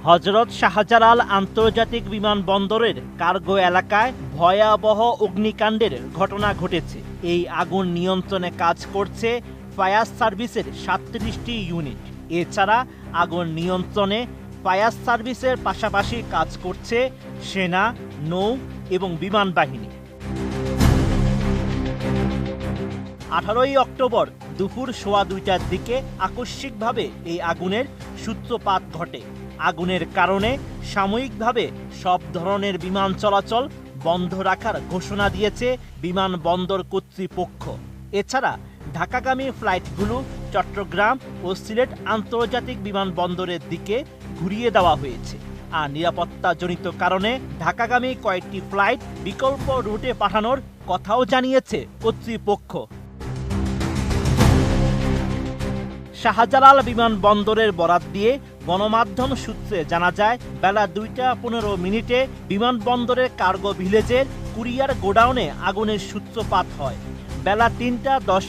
হযরত শাহজালাল আন্তর্জাতিক বিমানবন্দরের কার্গো এলাকায় ভয়াবহ অগ্নিকাণ্ডের ঘটনা ঘটেছে। এই আগুন নিয়ন্ত্রণে কাজ করছে ফায়ার সার্ভিসের ৩৭টি ইউনিট। এছাড়া আগুন নিয়ন্ত্রণে ফায়ার সার্ভিসের পাশাপাশি কাজ করছে সেনা, নৌ এবং বিমান বাহিনী। ১৮ই অক্টোবর দুপুর ১:২টার দিকে আকস্মিকভাবে এই আগুনের সূত্রপাত ঘটে। আগুনের কারণে সাময়িকভাবে সব ধরনের বিমান চলাচল বন্ধ রাখার ঘোষণা দিয়েছে বিমানবন্দর কর্তৃপক্ষ। এছাড়া ঢাকাগামী ফ্লাইটগুলো চট্টগ্রাম ও সিলেট আন্তর্জাতিক বিমানবন্দরের দিকে ঘুরিয়ে দেওয়া হয়েছে। আর নিরাপত্তাজনিত কারণে ঢাকাগামী কয়েকটি ফ্লাইট বিকল্প রুটে পাঠানোর কথাও জানিয়েছে কর্তৃপক্ষ। শাহজালাল বিমানবন্দরের বরাত দিয়ে গণমাধ্যম সূত্রে জানা যায়, বেলা ২টা ১৫ বিমানবন্দরের কার্গো ভিলেজের কুরিয়ার গোডাউনে আগুনের সূত্রপাত হয়। বেলা ৩টা ১০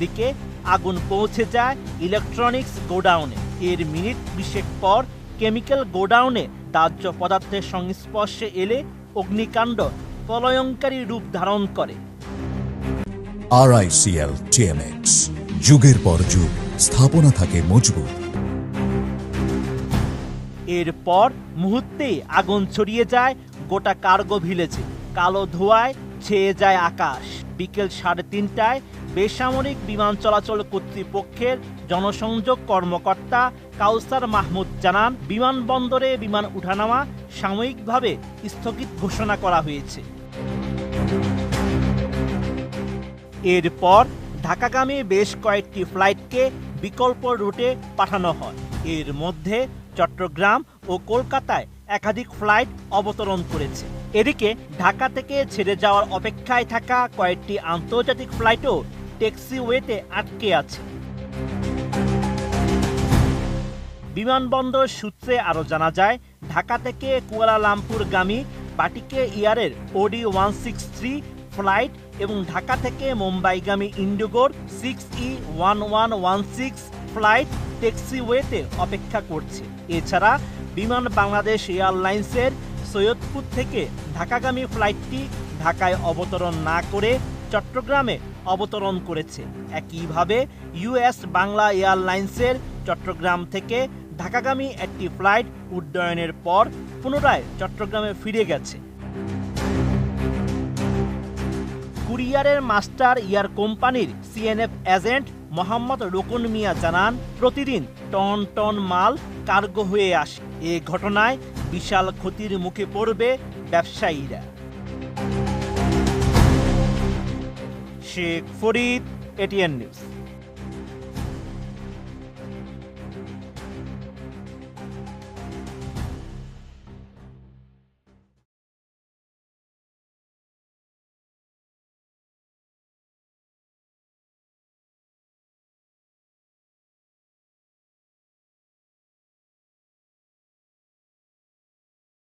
দিকে আগুন পৌঁছে যায় ইলেকট্রনিক্স গোডাউনে। এর মিনিট ২০ পর কেমিক্যাল গোডাউনে দাহ্য পদার্থের সংস্পর্শে এলে অগ্নিকাণ্ড প্রলয়ঙ্কারী রূপ ধারণ করে। RICL TMX, যুগের পর যুগ স্থাপনা থাকে মজবুত। এরপর মুহূর্তেই আগুন ছড়িয়ে যায় গোটা কার্গো ভিলেজে। কালো ধোঁয়ায় ছেয়ে যায় আকাশ। বিকেল ৩:৩০টায় বেসামরিক বিমান চলাচল কর্তৃপক্ষের জনসংযোগ কর্মকর্তা কাউসার মাহমুদ জানান, বিমানবন্দরে বিমান উঠানামা সাময়িকভাবে স্থগিত ঘোষণা করা হয়েছে। এরপর ঢাকাগামী বেশ কয়েকটি ফ্লাইটকে বিকল্প রুটে পাঠানো হয়। এর মধ্যে চট্টগ্রাম ও কলকাতায় একাধিক ফ্লাইট অবতরণ করেছে। এদিকে ঢাকা থেকে ছেড়ে যাওয়ার অপেক্ষায় থাকা কয়েকটি আন্তর্জাতিক ফ্লাইটও ট্যাক্সিওয়েতে আটকে আছে। বিমানবন্দর সূত্রে আরও জানা যায়, ঢাকা থেকে কুয়ালালামপুরগামী বাটিকে এয়ারের OD-163 ফ্লাইট এবং ঢাকা থেকে মুম্বাইগামী ইন্ডিগোর 6E-1116 ফ্লাইট ট্যাক্সিওয়েতে অপেক্ষা করছে। এছাড়া বিমান বাংলাদেশ এয়ারলাইন্সের সৈয়দপুর থেকে ঢাকাগামী ফ্লাইটটি ঢাকায় অবতরণ না করে চট্টগ্রামে অবতরণ করেছে। একইভাবে US বাংলা এয়ারলাইন্সের চট্টগ্রাম থেকে ঢাকাগামী একটি ফ্লাইট উড্ডয়নের পর পুনরায় চট্টগ্রামে ফিরে গেছে। কুরিয়ারের মাস্টার এয়ার কোম্পানির CNF এজেন্ট মোহাম্মদ রুকন মিয়া জানান, প্রতিদিন টন টন মাল কার্গো হয়ে আসে। এ ঘটনায় বিশাল ক্ষতির মুখে পড়বে ব্যবসায়ীরা। Sheikh Farid, ATN news.